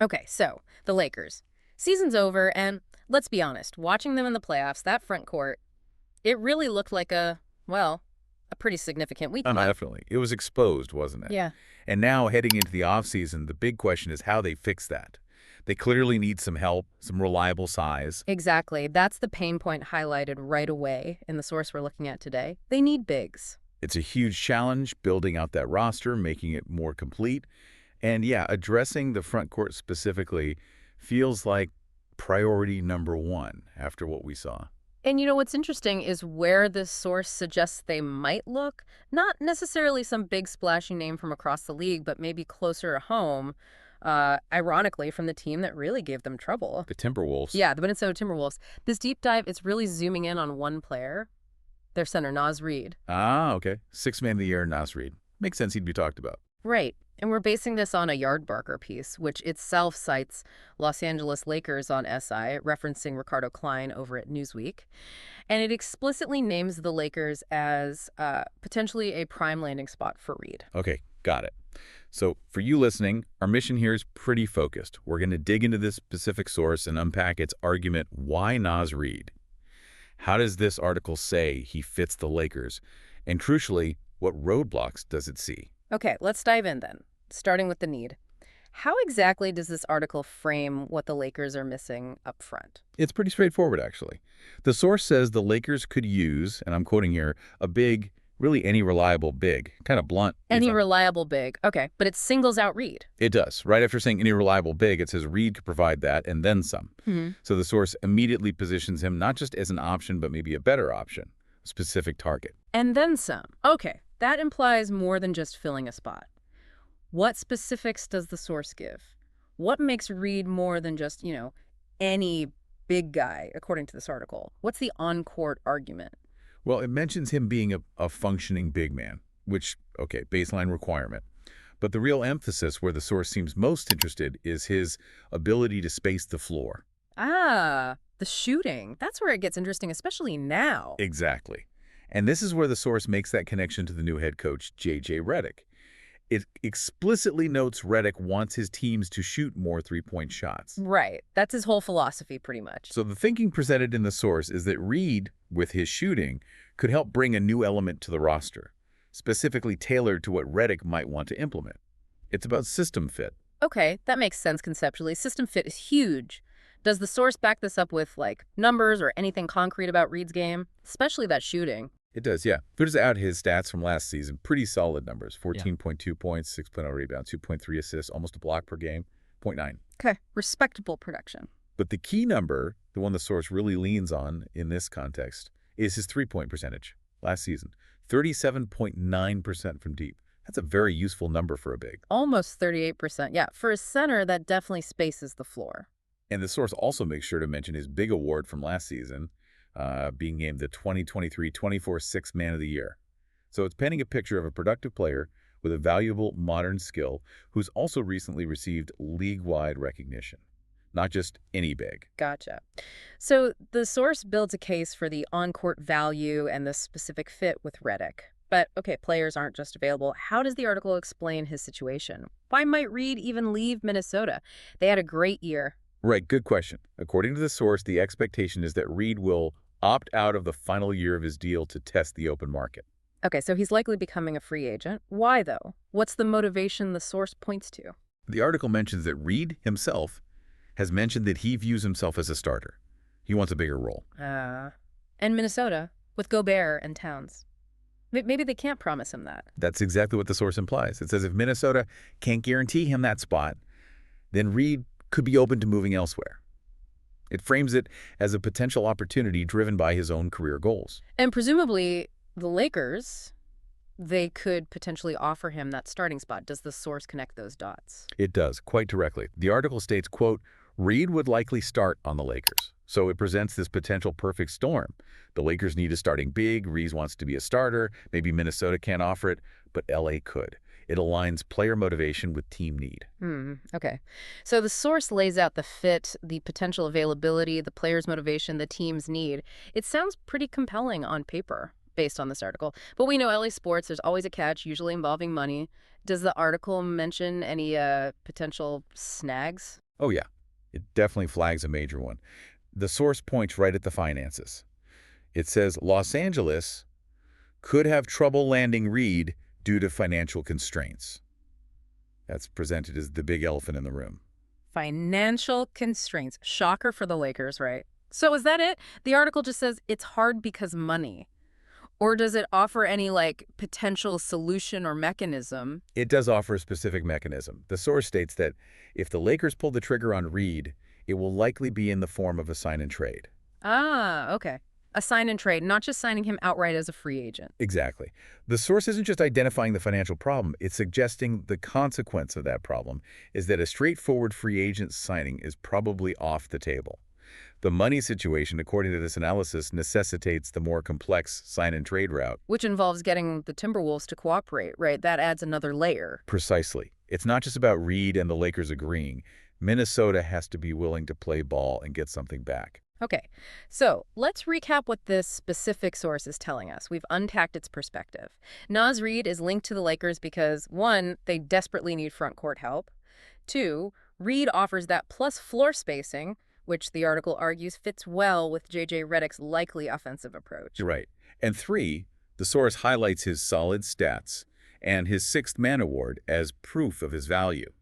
Okay, so the Lakers. Season's over, and let's be honest, watching them in the playoffs, that front court, it really looked like well, a pretty significant weak point. Definitely. It was exposed, wasn't it? Yeah. And now heading into the offseason, the big question is how they fix that. They clearly need some help, some reliable size. Exactly. That's the pain point highlighted right away in the source we're looking at today. They need bigs. It's a huge challenge building out that roster, making it more complete. And yeah, addressing the front court specifically feels like priority number one after what we saw. And you know what's interesting is where this source suggests they might look, not necessarily some big splashy name from across the league, but maybe closer to home, ironically from the team that really gave them trouble. The Timberwolves. Yeah, the Minnesota Timberwolves. This deep dive, it's really zooming in on one player, their center, Naz Reid. Ah, okay. Sixth man of the year, Nas Reed. Makes sense he'd be talked about. Right. And we're basing this on a Yardbarker piece, which itself cites Los Angeles Lakers on SI, referencing Ricardo Klein over at Newsweek. And it explicitly names the Lakers as potentially a prime landing spot for Reed. Okay, got it. So for you listening, our mission here is pretty focused. We're going to dig into this specific source and unpack its argument, why Nas Reed? How does this article say he fits the Lakers? And crucially, what roadblocks does it see? Okay, let's dive in then, starting with the need. How exactly does this article frame what the Lakers are missing up front? It's pretty straightforward, actually. The source says the Lakers could use, and I'm quoting here, a big, really any reliable big, kind of blunt. Any reliable big. Okay, but it singles out Reed. It does. Right after saying any reliable big, it says Reed could provide that and then some. So the source immediately positions him not just as an option, but maybe a better option, a specific target. And then some. Okay, that implies more than just filling a spot. What specifics does the source give? What makes Reed more than just, any big guy, according to this article? What's the on-court argument? Well, it mentions him being a functioning big man, which, okay, baseline requirement. But the real emphasis where the source seems most interested is his ability to space the floor. Ah, the shooting. That's where it gets interesting, especially now. Exactly. And this is where the source makes that connection to the new head coach, J.J. Redick. It explicitly notes Redick wants his teams to shoot more three-point shots. Right. That's his whole philosophy, pretty much. So the thinking presented in the source is that Reed, with his shooting, could help bring a new element to the roster, specifically tailored to what Redick might want to implement. It's about system fit. Okay, that makes sense conceptually. System fit is huge. Does the source back this up with, numbers or anything concrete about Reed's game? Especially that shooting. It does, yeah. Figures out his stats from last season. Pretty solid numbers. 14.2 points, 6.0 rebounds, 2.3 assists, almost a block per game, 0.9. Okay, respectable production. But the key number, the one the source really leans on in this context, is his three-point percentage last season. 37.9% from deep. That's a very useful number for a big. Almost 38%. Yeah, for a center, that definitely spaces the floor. And the source also makes sure to mention his big award from last season, being named the 2023 24/6 Man of the Year. So it's painting a picture of a productive player with a valuable modern skill who's also recently received league-wide recognition. Not just any big. Gotcha. So the source builds a case for the on-court value and the specific fit with Redick. But, okay, players aren't just available. How does the article explain his situation? Why might Reed even leave Minnesota? They had a great year. Right, good question. According to the source, the expectation is that Reed will opt out of the final year of his deal to test the open market. Okay, so he's likely becoming a free agent. Why, though? What's the motivation the source points to? The article mentions that Reed himself has mentioned that he views himself as a starter. He wants a bigger role. And Minnesota, with Gobert and Towns. Maybe they can't promise him that. That's exactly what the source implies. It says if Minnesota can't guarantee him that spot, then Reed could be open to moving elsewhere. It frames it as a potential opportunity driven by his own career goals. And presumably, the Lakers, they could potentially offer him that starting spot. Does the source connect those dots? It does, quite directly. The article states, quote, Reed would likely start on the Lakers. So it presents this potential perfect storm. The Lakers need a starting big, Reed wants to be a starter, maybe Minnesota can't offer it, but LA could. It aligns player motivation with team need. Okay. So the source lays out the fit, the potential availability, the player's motivation, the team's need. It sounds pretty compelling on paper based on this article. But we know LA sports, there's always a catch, usually involving money. Does the article mention any potential snags? Oh, yeah. It definitely flags a major one. The source points right at the finances. It says Los Angeles could have trouble landing Reed due to financial constraints. That's presented as the big elephant in the room. Financial constraints. Shocker for the Lakers, right? So is that it? The article just says it's hard because money. Or does it offer any, like, potential solution or mechanism? It does offer a specific mechanism. The source states that if the Lakers pull the trigger on Reed, it will likely be in the form of a sign and trade. Ah, okay. A sign and trade, not just signing him outright as a free agent. Exactly. The source isn't just identifying the financial problem, it's suggesting the consequence of that problem is that a straightforward free agent signing is probably off the table. The money situation, according to this analysis, necessitates the more complex sign and trade route. Which involves getting the Timberwolves to cooperate, right? That adds another layer. Precisely. It's not just about Reed and the Lakers agreeing. Minnesota has to be willing to play ball and get something back. Okay, so let's recap what this specific source is telling us. We've unpacked its perspective. Naz Reid is linked to the Lakers because, one, they desperately need front court help. Two, Reid offers that plus floor spacing, which the article argues fits well with J.J. Redick's likely offensive approach. You're right. And three, the source highlights his solid stats and his sixth man award as proof of his value.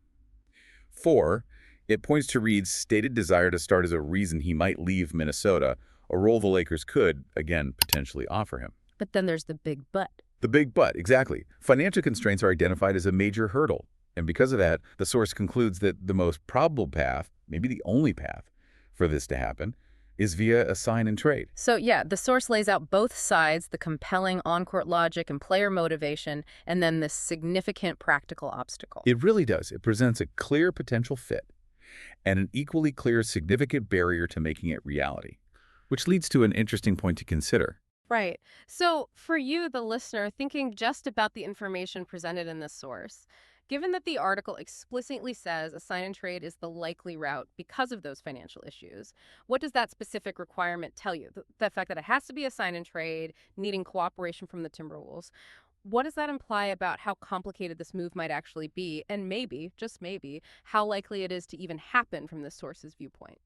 Four, it points to Reed's stated desire to start as a reason he might leave Minnesota, a role the Lakers could, again, potentially offer him. But then there's the big but. The big but, exactly. Financial constraints are identified as a major hurdle. And because of that, the source concludes that the most probable path, maybe the only path, for this to happen, is via a sign and trade. So yeah, the source lays out both sides, the compelling on-court logic and player motivation, and then this significant practical obstacle. It really does. It presents a clear potential fit and an equally clear significant barrier to making it reality, which leads to an interesting point to consider. Right. So for you, the listener, thinking just about the information presented in this source, given that the article explicitly says a sign and trade is the likely route because of those financial issues, what does that specific requirement tell you? The fact that it has to be a sign and trade, needing cooperation from the Timberwolves, what does that imply about how complicated this move might actually be, and maybe, just maybe, how likely it is to even happen from this source's viewpoint?